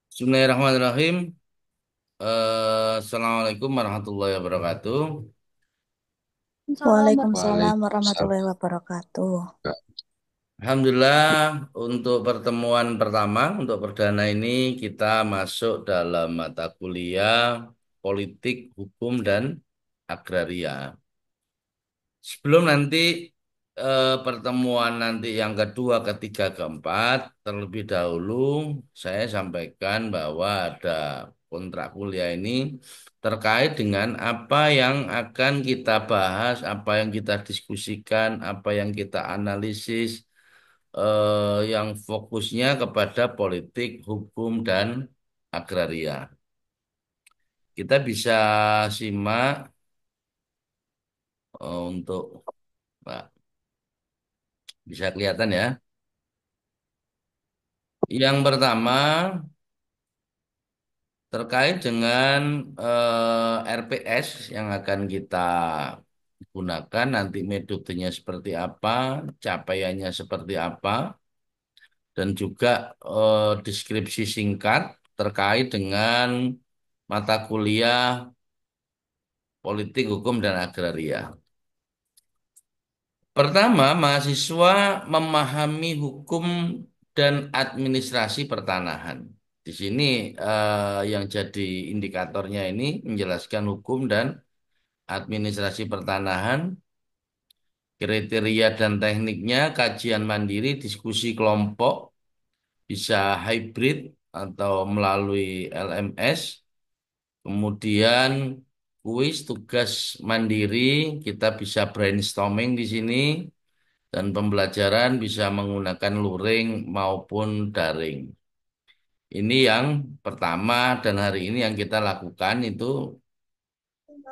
Bismillahirrahmanirrahim. Assalamualaikum warahmatullahi wabarakatuh. Waalaikumsalam Waalaikumsalam. warahmatullahi wabarakatuh. Alhamdulillah untuk pertemuan pertama untuk perdana ini kita masuk dalam mata kuliah Politik, Hukum dan Agraria. Sebelum nanti pertemuan nanti yang kedua, ketiga, keempat, terlebih dahulu saya sampaikan bahwa ada kontrak kuliah ini terkait dengan apa yang akan kita bahas, apa yang kita diskusikan, apa yang kita analisis, yang fokusnya kepada politik, hukum, dan agraria. Kita bisa simak untuk Pak, bisa kelihatan ya. Yang pertama terkait dengan RPS yang akan kita gunakan nanti metodenya seperti apa, capaiannya seperti apa, dan juga deskripsi singkat terkait dengan mata kuliah Politik, Hukum, dan Agraria. Pertama, mahasiswa memahami hukum dan administrasi pertanahan. Di sini yang jadi indikatornya ini menjelaskan hukum dan administrasi pertanahan, kriteria dan tekniknya, kajian mandiri, diskusi kelompok, bisa hybrid atau melalui LMS, kemudian kuis, tugas mandiri, kita bisa brainstorming di sini, dan pembelajaran bisa menggunakan luring maupun daring. Ini yang pertama dan hari ini yang kita lakukan itu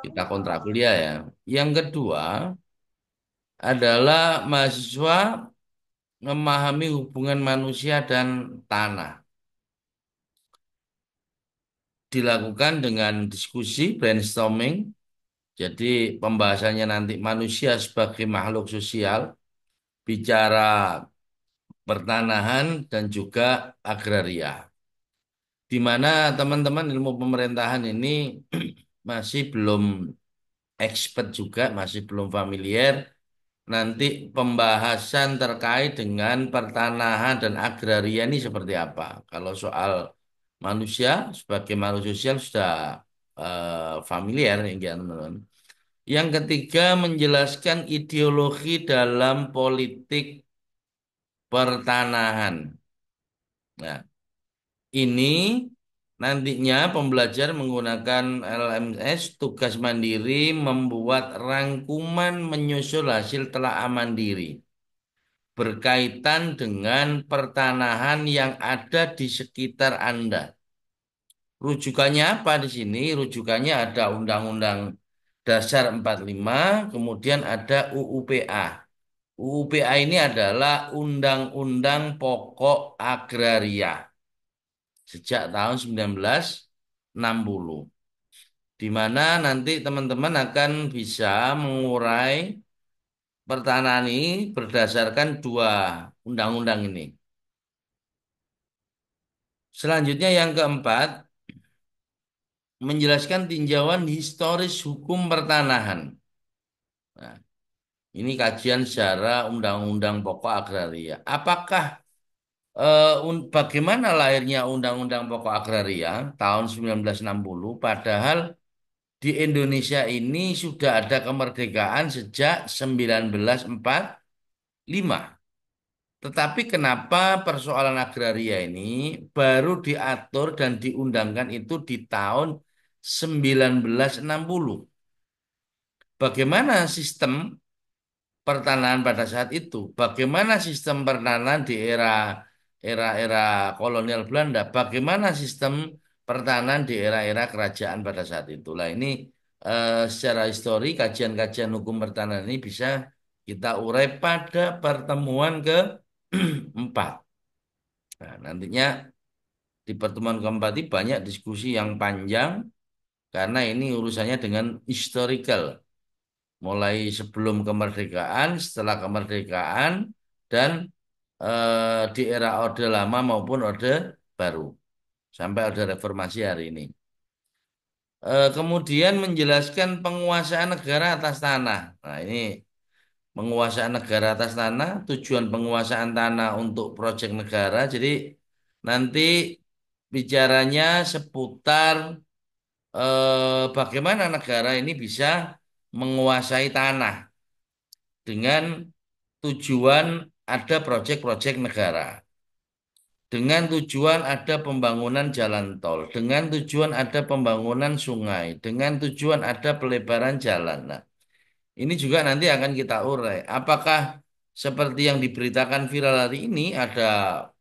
kita kontrak kuliah ya. Yang kedua adalah mahasiswa memahami hubungan manusia dan tanah. Dilakukan dengan diskusi brainstorming. Jadi pembahasannya nanti manusia sebagai makhluk sosial, bicara pertanahan dan juga agraria. Di mana teman-teman ilmu pemerintahan ini masih belum expert juga, masih belum familiar. Nanti pembahasan terkait dengan pertanahan dan agraria ini seperti apa? Kalau soal manusia sebagai makhluk sosial sudah familiar nih, teman-teman. Yang ketiga, menjelaskan ideologi dalam politik pertanahan. Nah, ini nantinya pembelajar menggunakan LMS tugas mandiri membuat rangkuman menyusul hasil telaah mandiri berkaitan dengan pertanahan yang ada di sekitar Anda. Rujukannya apa di sini? Rujukannya ada Undang-Undang Dasar 45, kemudian ada UUPA. UUPA ini adalah Undang-Undang Pokok Agraria sejak tahun 1960, di mana nanti teman-teman akan bisa mengurai pertanahan ini berdasarkan dua undang-undang ini. Selanjutnya yang keempat, menjelaskan tinjauan historis hukum pertanahan. Nah, ini kajian secara Undang-Undang Pokok Agraria. Apakah bagaimana lahirnya Undang-Undang Pokok Agraria tahun 1960, padahal di Indonesia ini sudah ada kemerdekaan sejak 1945. Tetapi kenapa persoalan agraria ini baru diatur dan diundangkan itu di tahun 1960? Bagaimana sistem pertanahan pada saat itu? Bagaimana sistem pertanahan di era kolonial Belanda? Bagaimana sistem pertanahan di era-era kerajaan pada saat itu? Lah ini secara histori kajian-kajian hukum pertanahan ini bisa kita urai pada pertemuan keempat. Nah, nantinya di pertemuan keempat ini banyak diskusi yang panjang karena ini urusannya dengan historical, mulai sebelum kemerdekaan, setelah kemerdekaan, dan di era Orde Lama maupun Orde Baru sampai Orde Reformasi hari ini. Kemudian menjelaskan penguasaan negara atas tanah. Nah, ini penguasaan negara atas tanah, tujuan penguasaan tanah untuk proyek negara. Jadi nanti bicaranya seputar bagaimana negara ini bisa menguasai tanah dengan tujuan ada proyek-proyek negara. Dengan tujuan ada pembangunan jalan tol, dengan tujuan ada pembangunan sungai, dengan tujuan ada pelebaran jalan. Nah, ini juga nanti akan kita urai. Apakah seperti yang diberitakan viral hari ini ada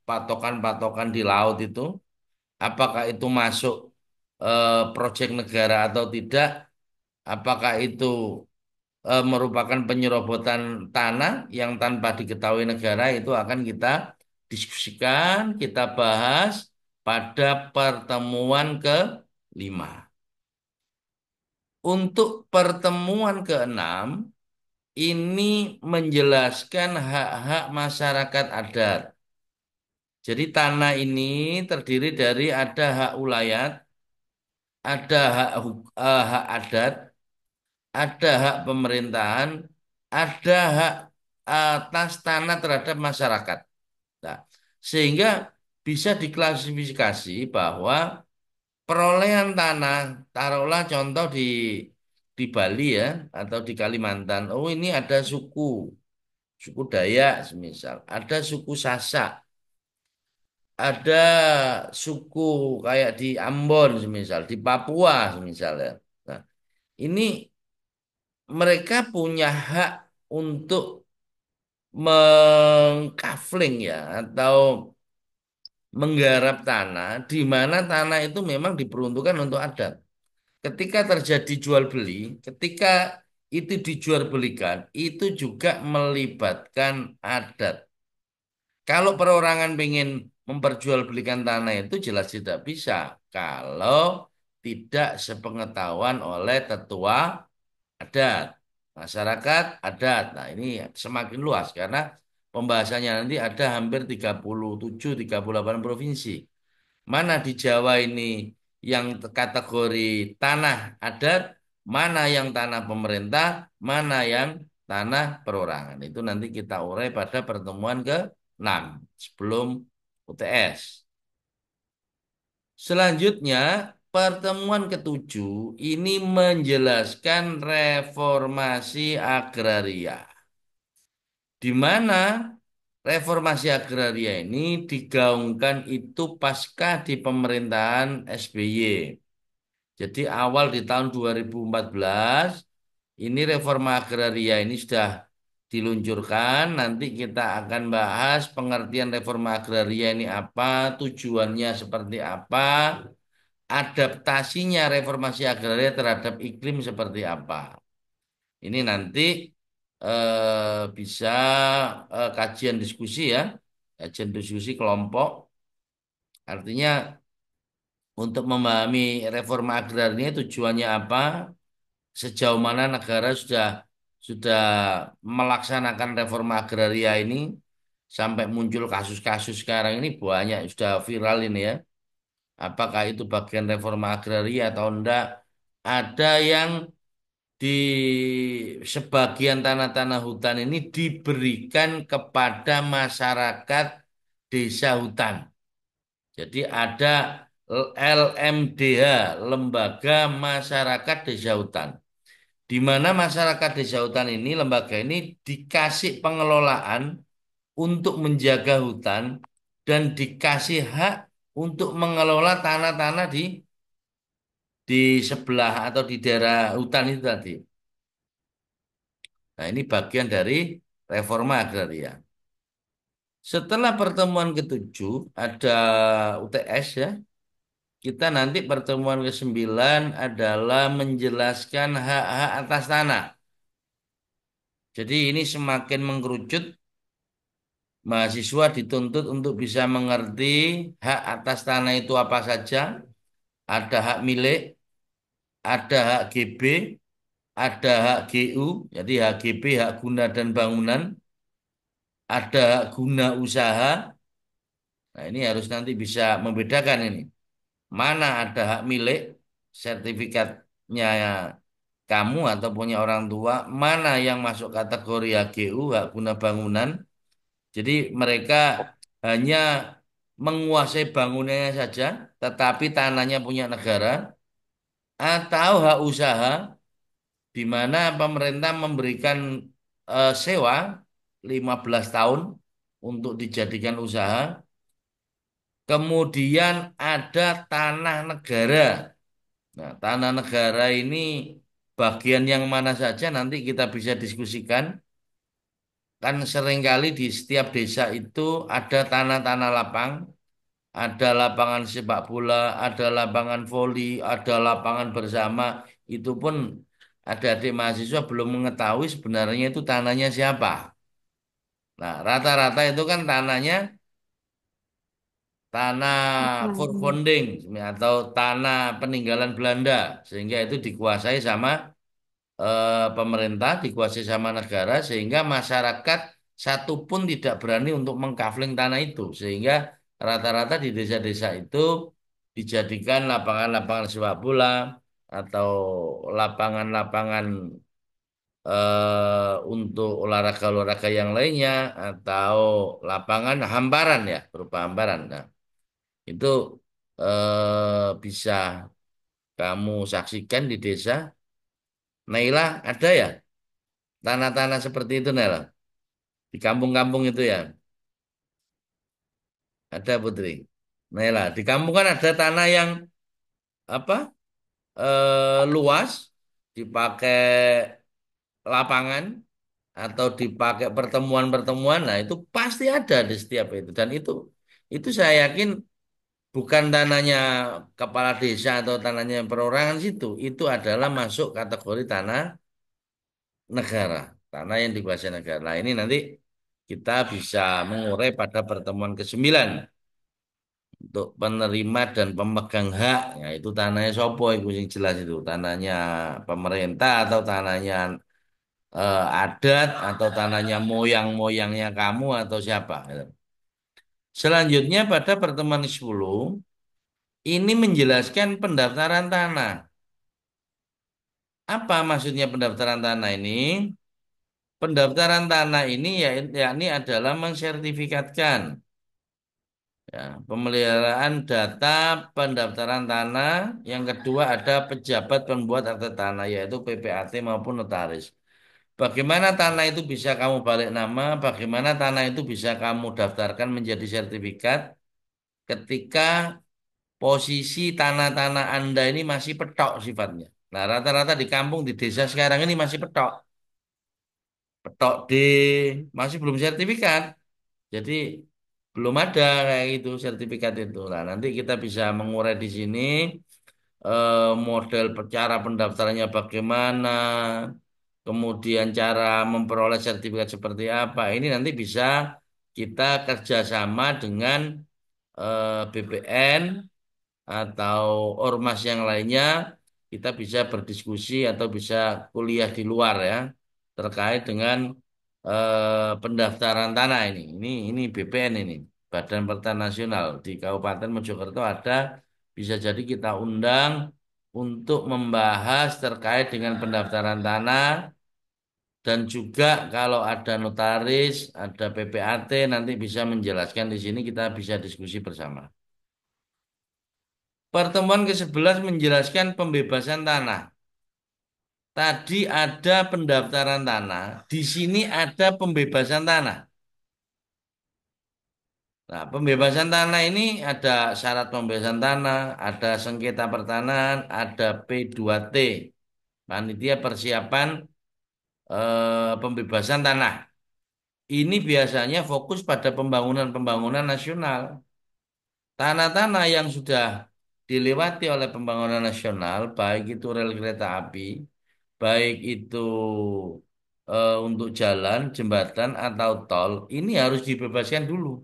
patokan-patokan di laut itu? Apakah itu masuk proyek negara atau tidak? Apakah itu merupakan penyerobotan tanah yang tanpa diketahui negara itu akan kita diskusikan, kita bahas pada pertemuan ke-5. Untuk pertemuan ke-6 ini menjelaskan hak-hak masyarakat adat. Jadi tanah ini terdiri dari ada hak ulayat, ada hak adat, ada hak pemerintahan, ada hak atas tanah terhadap masyarakat. Nah, sehingga bisa diklasifikasi bahwa perolehan tanah, taruhlah contoh di Bali ya, atau di Kalimantan. Oh ini ada suku Dayak semisal, ada suku Sasak, ada suku kayak di Ambon semisal, di Papua semisal ya. Nah, ini mereka punya hak untuk mengkafling ya atau menggarap tanah di mana tanah itu memang diperuntukkan untuk adat. Ketika terjadi jual beli, ketika itu dijual belikan, itu juga melibatkan adat. Kalau perorangan pengen memperjualbelikan tanah itu jelas tidak bisa. Kalau tidak sepengetahuan oleh tetua adat, masyarakat adat. Nah, ini semakin luas karena pembahasannya nanti ada hampir 37, 38 provinsi. Mana di Jawa ini yang kategori tanah adat, mana yang tanah pemerintah, mana yang tanah perorangan. Itu nanti kita urai pada pertemuan ke-6 sebelum UTS. Selanjutnya, pertemuan ke-7 ini menjelaskan reformasi agraria, di mana reformasi agraria ini digaungkan itu pasca di pemerintahan SBY. Jadi awal di tahun 2014 ini reforma agraria ini sudah diluncurkan. Nanti kita akan bahas pengertian reforma agraria ini apa, tujuannya seperti apa, adaptasinya reformasi agraria terhadap iklim seperti apa. Ini nanti bisa kajian diskusi ya, kajian diskusi kelompok. Artinya untuk memahami reforma agraria tujuannya apa, sejauh mana negara sudah melaksanakan reforma agraria ini sampai muncul kasus-kasus sekarang ini banyak sudah viral ini ya. Apakah itu bagian reforma agraria atau enggak? Ada yang di sebagian tanah-tanah hutan ini diberikan kepada masyarakat desa hutan. Jadi ada LMDH, Lembaga Masyarakat Desa Hutan, di mana masyarakat desa hutan ini, lembaga ini dikasih pengelolaan untuk menjaga hutan dan dikasih hak untuk mengelola tanah-tanah di sebelah atau di daerah hutan itu tadi. Nah, ini bagian dari reforma agraria. Setelah pertemuan ke-7 ada UTS ya. Kita nanti pertemuan ke-9 adalah menjelaskan hak-hak atas tanah. Jadi ini semakin mengkerucut, mahasiswa dituntut untuk bisa mengerti hak atas tanah itu apa saja. Ada hak milik, ada hak GB, ada hak GU, jadi hak GB, hak guna dan bangunan, ada guna usaha. Nah, ini harus nanti bisa membedakan ini. Mana ada hak milik sertifikatnya kamu atau punya orang tua, mana yang masuk kategori HGU, hak guna bangunan. Jadi mereka hanya menguasai bangunannya saja, tetapi tanahnya punya negara, atau hak usaha di mana pemerintah memberikan sewa 15 tahun untuk dijadikan usaha. Kemudian ada tanah negara. Nah, tanah negara ini bagian yang mana saja nanti kita bisa diskusikan. Kan seringkali di setiap desa itu ada tanah-tanah lapang, ada lapangan sepak bola, ada lapangan voli, ada lapangan bersama. Itu pun adik-adik mahasiswa belum mengetahui sebenarnya itu tanahnya siapa. Nah, rata-rata itu kan tanahnya tanah Mm-mm. Voorvonding atau tanah peninggalan Belanda, sehingga itu dikuasai sama pemerintah, dikuasai sama negara, sehingga masyarakat satupun tidak berani untuk mengkafling tanah itu, sehingga rata-rata di desa-desa itu dijadikan lapangan-lapangan sepak bola atau lapangan-lapangan untuk olahraga-olahraga yang lainnya atau lapangan hamparan ya, berupa hamparan. Nah, itu bisa kamu saksikan di desa. Naila, ada ya tanah-tanah seperti itu, Naila? Di kampung-kampung itu ya, ada Putri. Naila, di kampung kan ada tanah yang apa? Luas, dipakai lapangan atau dipakai pertemuan-pertemuan. Nah, itu pasti ada di setiap itu. Dan itu saya yakin bukan tanahnya kepala desa atau tanahnya perorangan situ. Itu adalah masuk kategori tanah negara, tanah yang dikuasai negara. Nah, ini nanti kita bisa mengurai pada pertemuan ke-9 untuk penerima dan pemegang hak. Ya, itu tanahnya sopo itu yang jelas itu. Tanahnya pemerintah atau tanahnya adat atau tanahnya moyang-moyangnya kamu atau siapa, gitu. Selanjutnya pada pertemuan ke-10 ini menjelaskan pendaftaran tanah. Apa maksudnya pendaftaran tanah ini? Pendaftaran tanah ini yakni adalah mensertifikatkan ya, pemeliharaan data pendaftaran tanah. Yang kedua ada pejabat pembuat akta tanah yaitu PPAT maupun notaris. Bagaimana tanah itu bisa kamu balik nama? Bagaimana tanah itu bisa kamu daftarkan menjadi sertifikat ketika posisi tanah-tanah Anda ini masih petok sifatnya. Nah, rata-rata di kampung, di desa sekarang ini masih petok. Petok D, masih belum sertifikat. Jadi belum ada kayak gitu sertifikat itu. Nah, nanti kita bisa mengurai di sini model cara pendaftarannya bagaimana, kemudian cara memperoleh sertifikat seperti apa. Ini nanti bisa kita kerjasama dengan BPN atau ormas yang lainnya. Kita bisa berdiskusi atau bisa kuliah di luar ya terkait dengan pendaftaran tanah ini. Ini BPN ini, Badan Pertanahan Nasional di Kabupaten Mojokerto ada. Bisa jadi kita undang untuk membahas terkait dengan pendaftaran tanah dan juga kalau ada notaris, ada PPAT nanti bisa menjelaskan di sini kita bisa diskusi bersama. Pertemuan ke-11 menjelaskan pembebasan tanah. Tadi ada pendaftaran tanah, di sini ada pembebasan tanah. Nah, pembebasan tanah ini ada syarat pembebasan tanah, ada sengketa pertanahan, ada P2T, panitia persiapan pembebasan tanah. Ini biasanya fokus pada pembangunan-pembangunan nasional. Tanah-tanah yang sudah dilewati oleh pembangunan nasional, baik itu rel kereta api, baik itu untuk jalan, jembatan atau tol, ini harus dibebaskan dulu.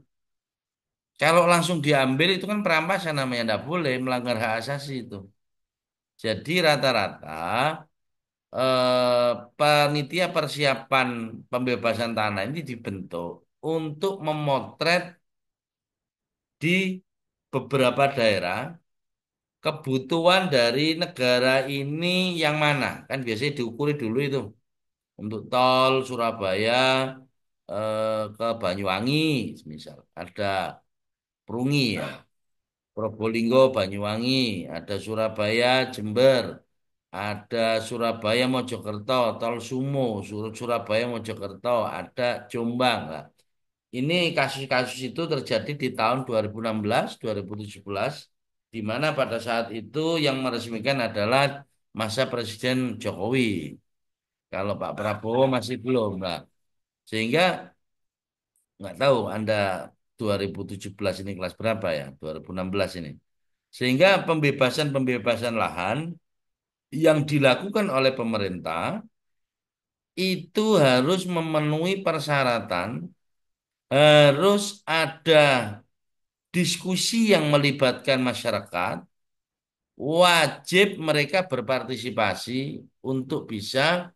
Kalau langsung diambil itu kan perampasan namanya, tidak boleh melanggar hak asasi itu. Jadi rata-rata panitia persiapan pembebasan tanah ini dibentuk untuk memotret di beberapa daerah kebutuhan dari negara ini yang mana. Kan biasanya diukuri dulu itu. Untuk tol Surabaya ke Banyuwangi, misal. Ada Perungi ya. Probolinggo, Banyuwangi, ada Surabaya, Jember, ada Surabaya, Mojokerto, Tol Sumo, Surabaya, Mojokerto, ada Jombang. Nah, ini kasus-kasus itu terjadi di tahun 2016, 2017, di mana pada saat itu yang meresmikan adalah masa Presiden Jokowi. Kalau Pak Prabowo masih belum. Nah, sehingga nggak tahu Anda 2017 ini kelas berapa ya? 2016 ini. Sehingga pembebasan-pembebasan lahan yang dilakukan oleh pemerintah itu harus memenuhi persyaratan, harus ada diskusi yang melibatkan masyarakat, wajib mereka berpartisipasi untuk bisa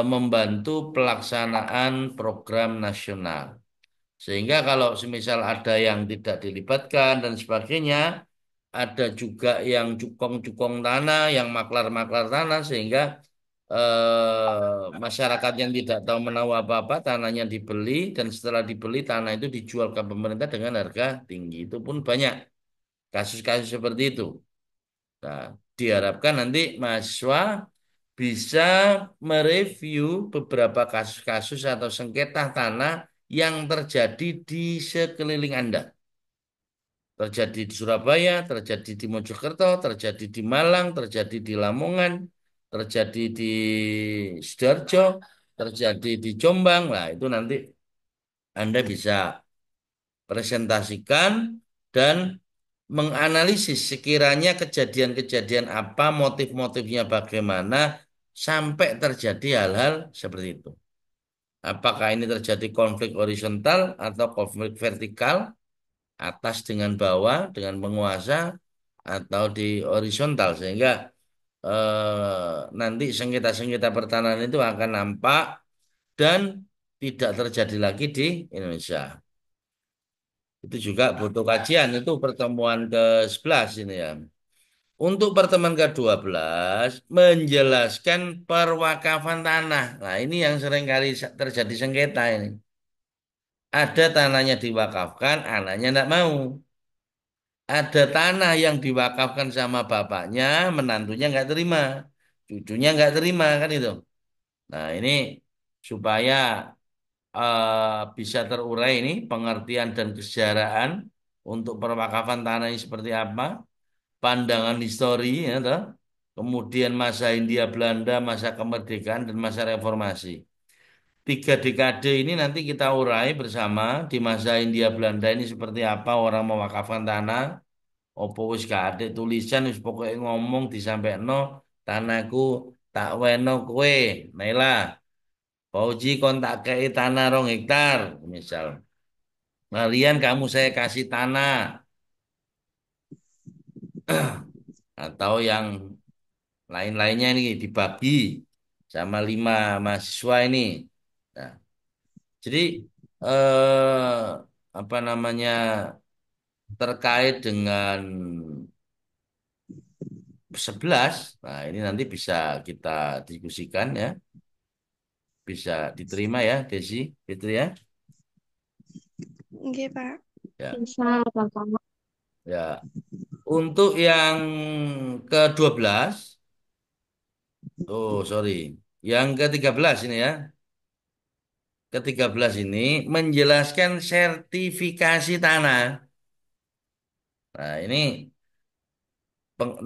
membantu pelaksanaan program nasional. Sehingga kalau semisal ada yang tidak dilibatkan dan sebagainya, ada juga yang cukong-cukong tanah, yang maklar-maklar tanah, sehingga masyarakat yang tidak tahu menahu apa-apa, tanahnya dibeli, dan setelah dibeli tanah itu dijual ke pemerintah dengan harga tinggi. Itu pun banyak kasus-kasus seperti itu. Nah, diharapkan nanti mahasiswa bisa mereview beberapa kasus-kasus atau sengketa tanah yang terjadi di sekeliling Anda. Terjadi di Surabaya, terjadi di Mojokerto, terjadi di Malang, terjadi di Lamongan, terjadi di Sidoarjo, terjadi di Jombang. Nah, itu nanti Anda bisa presentasikan dan menganalisis sekiranya kejadian-kejadian apa, motif-motifnya bagaimana sampai terjadi hal-hal seperti itu. Apakah ini terjadi konflik horizontal atau konflik vertikal, atas dengan bawah, dengan penguasa, atau di horizontal, sehingga nanti sengketa-sengketa pertanahan itu akan nampak dan tidak terjadi lagi di Indonesia. Itu juga butuh kajian, itu pertemuan ke-11 ini ya. Untuk pertemuan ke-12 menjelaskan perwakafan tanah. Nah, ini yang sering kali terjadi sengketa ini. Ada tanahnya diwakafkan, anaknya tidak mau. Ada tanah yang diwakafkan sama bapaknya, menantunya nggak terima, cucunya nggak terima kan itu. Nah, ini supaya bisa terurai ini pengertian dan kesejarahan untuk perwakafan tanah ini seperti apa, pandangan histori ya toh. Kemudian masa Hindia Belanda, masa kemerdekaan dan masa reformasi. Tiga dekade ini nanti kita urai bersama di masa Hindia Belanda ini seperti apa orang mewakafkan tanah. Opo wis gak ada tulisan wis pokoknya ngomong disampaikno tanahku tak weno kowe. Naila, Fauji kon tak kei tanah 2 hektar misal. Marian kamu saya kasih tanah atau yang lain-lainnya ini dibagi sama 5 mahasiswa ini. Nah, jadi apa namanya terkait dengan 11, nah ini nanti bisa kita diskusikan ya, bisa diterima ya, Desi, gitu ya. Oke, Pak. Ya, Bisa, Bapak. ya. Untuk yang ke-12, oh sorry, yang ke-13 ini ya, ke-13 ini menjelaskan sertifikasi tanah. Nah, ini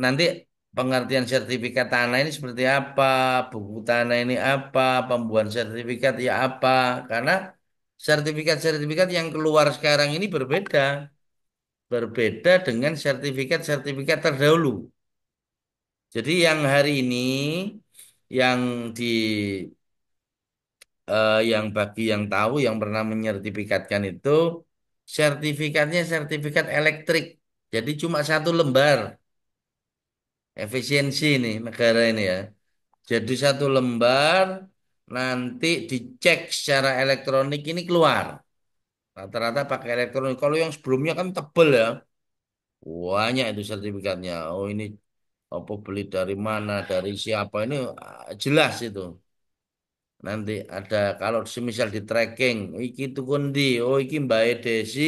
nanti pengertian sertifikat tanah ini seperti apa, buku tanah ini apa, pembuatan sertifikat ya apa, karena sertifikat-sertifikat yang keluar sekarang ini berbeda dengan sertifikat-sertifikat terdahulu. Jadi yang hari ini yang di yang bagi yang tahu yang pernah menyertifikatkan itu sertifikatnya sertifikat elektrik. Jadi cuma 1 lembar efisiensi ini negara ini ya. Jadi 1 lembar nanti dicek secara elektronik ini keluar. Rata-rata pakai elektronik. Kalau yang sebelumnya kan tebel ya. Banyak itu sertifikatnya. Oh ini apa beli dari mana, dari siapa ini jelas itu. Nanti ada kalau semisal di tracking, iki tuku ndi? Oh iki Mbak Desi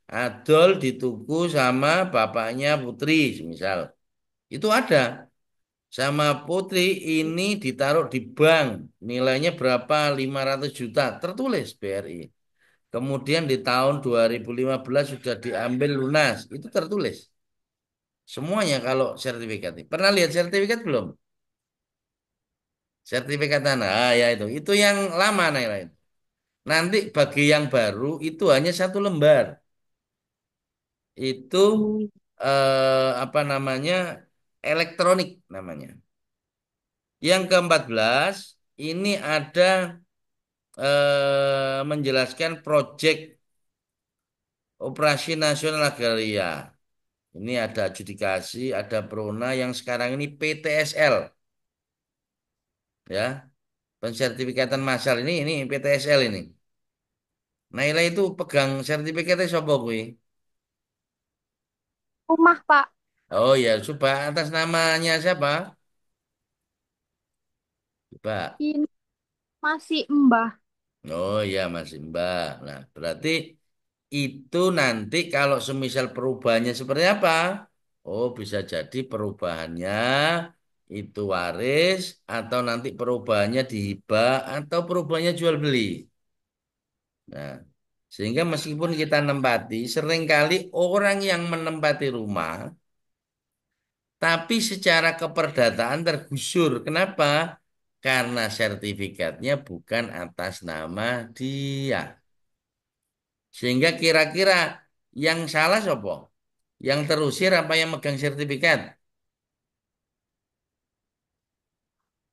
adol dituku sama bapaknya Putri, semisal. Itu ada. Sama Putri ini ditaruh di bank. Nilainya berapa? 500 juta. Tertulis BRI. Kemudian di tahun 2015 sudah diambil lunas. Itu tertulis. Semuanya kalau sertifikat. Pernah lihat sertifikat belum? Sertifikat tanah. Ah, ya itu. Itu yang lama nah, lain. Nanti bagi yang baru itu hanya satu lembar. Itu Hmm. apa namanya? Elektronik namanya. Yang ke-14 ini ada menjelaskan proyek operasi nasional agraria. Ini ada adjudikasi, ada Prona yang sekarang ini PTSL ya. Pensertifikatan massal ini PTSL ini. Naila itu pegang sertifikatnya siapa kuwi? Rumah, Pak. Oh ya, coba atas namanya siapa? Coba. Ini masih Mbah. Oh ya Mas Mbak. Nah, berarti itu nanti kalau semisal perubahannya seperti apa? Oh, bisa jadi perubahannya itu waris atau nanti perubahannya dihibah atau perubahannya jual beli. Nah, sehingga meskipun kita nempati, seringkali orang yang menempati rumah tapi secara keperdataan tergusur. Kenapa? Karena sertifikatnya bukan atas nama dia. Sehingga kira-kira yang salah siapa? Yang terusir apa yang megang sertifikat?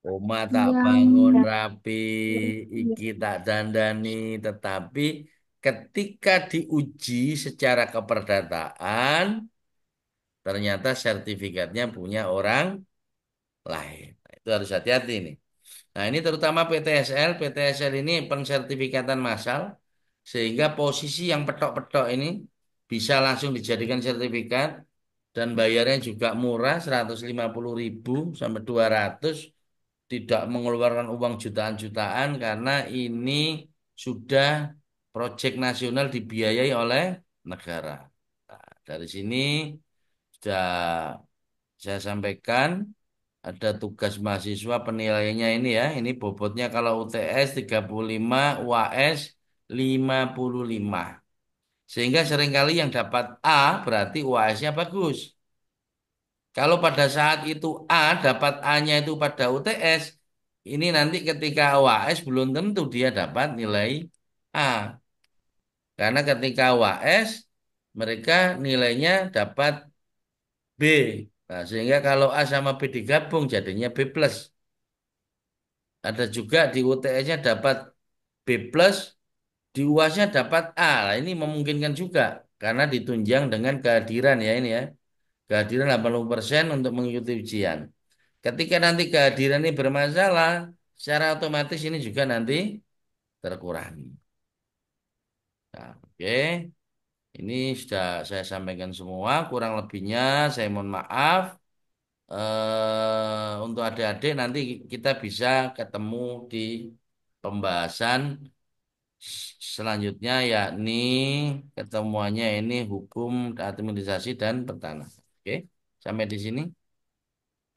Oma tak Yang bangun dan rapi, iki tak dandani, tetapi ketika diuji secara keperdataan, ternyata sertifikatnya punya orang lain. Nah, itu harus hati-hati nih. Nah, ini terutama PTSL. PTSL ini pensertifikatan massal, sehingga posisi yang petok-petok ini bisa langsung dijadikan sertifikat dan bayarnya juga murah, 150.000 sampai 200, tidak mengeluarkan uang jutaan-jutaan karena ini sudah proyek nasional dibiayai oleh negara. Nah, dari sini sudah saya sampaikan ada tugas mahasiswa penilaiannya ini ya. Ini bobotnya kalau UTS 35, UAS 55. Sehingga seringkali yang dapat A berarti UAS-nya bagus. Kalau pada saat itu A dapat A-nya itu pada UTS, ini nanti ketika UAS belum tentu dia dapat nilai A. Karena ketika UAS mereka nilainya dapat B. Nah, sehingga kalau A sama B digabung jadinya B plus. Ada juga di UTS-nya dapat B plus, di UAS-nya dapat A. Nah, ini memungkinkan juga karena ditunjang dengan kehadiran ya ini ya. Kehadiran 80% untuk mengikuti ujian. Ketika nanti kehadiran ini bermasalah, secara otomatis ini juga nanti terkurangi. Nah, oke. Ini sudah saya sampaikan semua. Kurang lebihnya saya mohon maaf. Untuk adik-adik nanti kita bisa ketemu di pembahasan selanjutnya yakni ketemuannya ini hukum administrasi dan pertanahan. Oke, sampai di sini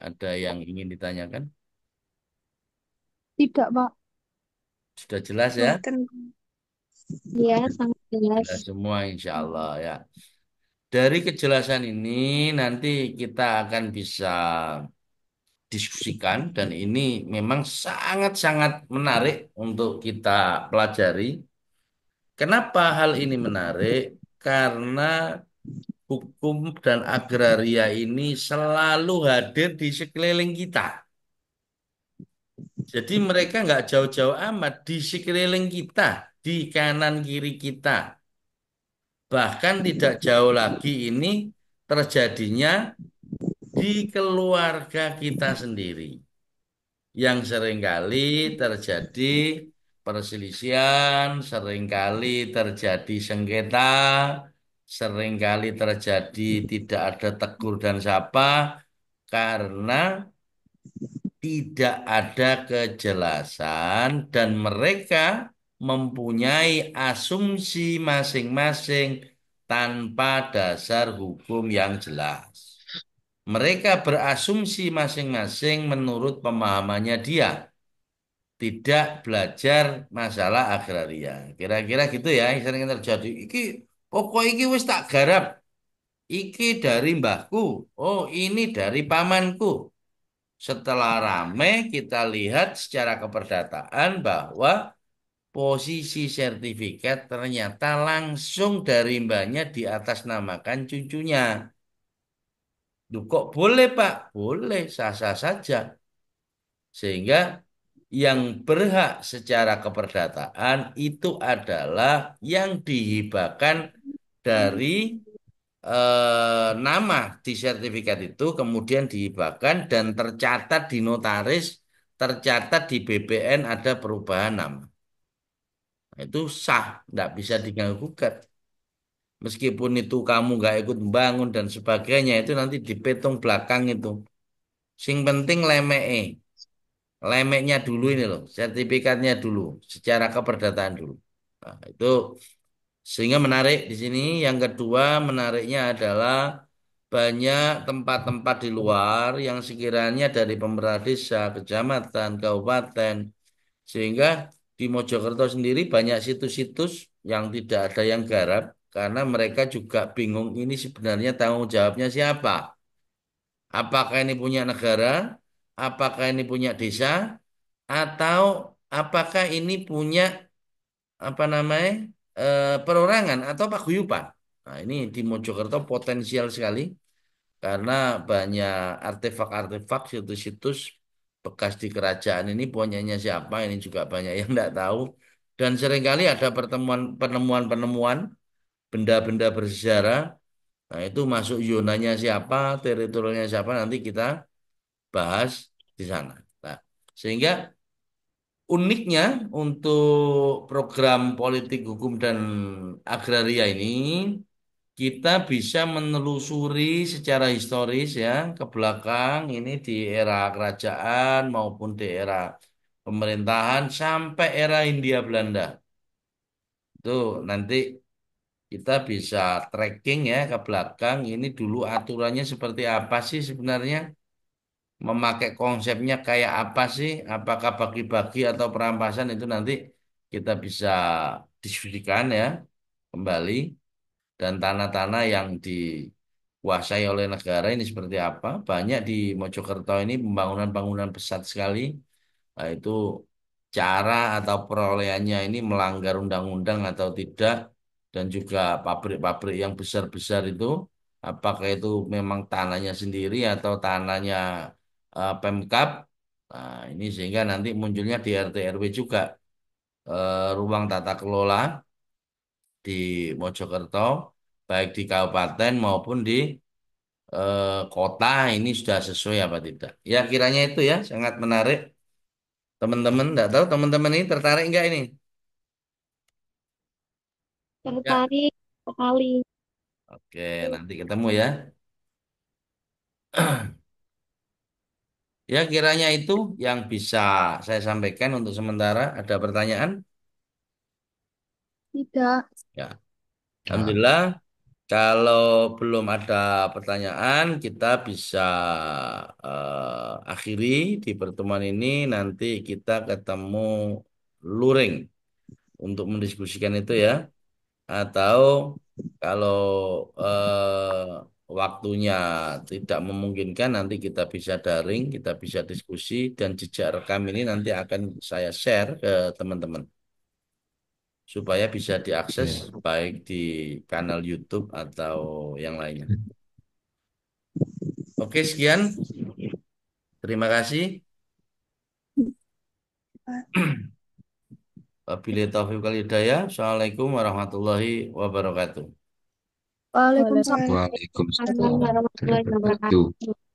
ada yang ingin ditanyakan? tidak, Pak. Sudah jelas ya? Boten. Ya, sangat jelas. Sudah semua insya Allah ya. Dari kejelasan ini nanti kita akan bisa diskusikan dan ini memang sangat-sangat menarik untuk kita pelajari. Kenapa hal ini menarik? Karena hukum dan agraria ini selalu hadir di sekeliling kita. Jadi mereka nggak jauh-jauh amat di sekeliling kita, di kanan kiri kita. Bahkan tidak jauh lagi ini terjadinya di keluarga kita sendiri. Yang seringkali terjadi perselisihan, seringkali terjadi sengketa, seringkali terjadi tidak ada tegur dan sapa karena tidak ada kejelasan dan mereka mempunyai asumsi masing-masing tanpa dasar hukum yang jelas. Mereka berasumsi masing-masing menurut pemahamannya dia, tidak belajar masalah agraria. Kira-kira gitu ya yang sering terjadi. Iki pokok iki wis tak garap. Iki dari mbahku. Oh, ini dari pamanku. Setelah rame kita lihat secara keperdataan bahwa posisi sertifikat ternyata langsung dari mbahnya diatasnamakan cucunya. Duh, kok boleh, Pak? Boleh, sah-sah saja. Sehingga yang berhak secara keperdataan itu adalah yang dihibahkan dari nama di sertifikat itu kemudian dihibahkan dan tercatat di notaris, tercatat di BPN ada perubahan nama. Nah, itu sah, nggak bisa diganggu gugat. Meskipun itu kamu nggak ikut membangun dan sebagainya, itu nanti dipetung belakang itu. Sing penting lemeke. Lemeknya dulu ini loh, sertifikatnya dulu, secara keperdataan dulu. Nah, itu sehingga menarik di sini. Yang kedua, menariknya adalah banyak tempat-tempat di luar yang sekiranya dari pemerintah desa, kecamatan, kabupaten, sehingga di Mojokerto sendiri banyak situs-situs yang tidak ada yang garap karena mereka juga bingung ini sebenarnya tanggung jawabnya siapa. Apakah ini punya negara? Apakah ini punya desa? Atau apakah ini punya apa namanya perorangan atau paguyuban? Nah, ini di Mojokerto potensial sekali karena banyak artefak-artefak situs-situs bekas di kerajaan ini punyanya siapa ini juga banyak yang tidak tahu dan seringkali ada pertemuan penemuan-penemuan benda-benda bersejarah. Nah, itu masuk zonanya siapa, teritorialnya siapa nanti kita bahas di sana. Nah, sehingga uniknya untuk program politik hukum dan agraria ini kita bisa menelusuri secara historis ya ke belakang ini di era kerajaan maupun di era pemerintahan sampai era Hindia Belanda. Itu nanti kita bisa tracking ya ke belakang ini dulu aturannya seperti apa sih sebenarnya? Memakai konsepnya kayak apa sih? Apakah bagi-bagi atau perampasan itu nanti kita bisa diskusikan ya kembali dan tanah-tanah yang dikuasai oleh negara ini seperti apa? Banyak di Mojokerto ini pembangunan-bangunan besar sekali. Nah, itu cara atau perolehannya ini melanggar undang-undang atau tidak dan juga pabrik-pabrik yang besar-besar itu apakah itu memang tanahnya sendiri atau tanahnya Pemkab. Nah, ini sehingga nanti munculnya di RT RW juga ruang tata kelola di Mojokerto baik di kabupaten maupun di kota ini sudah sesuai apa tidak. Ya kiranya itu ya sangat menarik. Teman-teman, enggak tahu teman-teman ini tertarik enggak ini? Ya. Tertarik sekali. Oke, nanti ketemu ya. Ya, kiranya itu yang bisa saya sampaikan untuk sementara. Ada pertanyaan? Tidak. Ya, Nah, Alhamdulillah. Kalau belum ada pertanyaan, kita bisa akhiri di pertemuan ini. Nanti kita ketemu luring untuk mendiskusikan itu ya. Atau kalau waktunya tidak memungkinkan, nanti kita bisa daring, kita bisa diskusi, dan jejak rekam ini nanti akan saya share ke teman-teman supaya bisa diakses oke. baik di kanal YouTube atau yang lainnya. Oke, sekian. Terima kasih. Wabillahi taufiq wal hidayah. Assalamualaikum warahmatullahi wabarakatuh. Waalaikumsalam Waalaikumsalam warahmatullahi warahmatullahi wabarakatuh. wabarakatuh.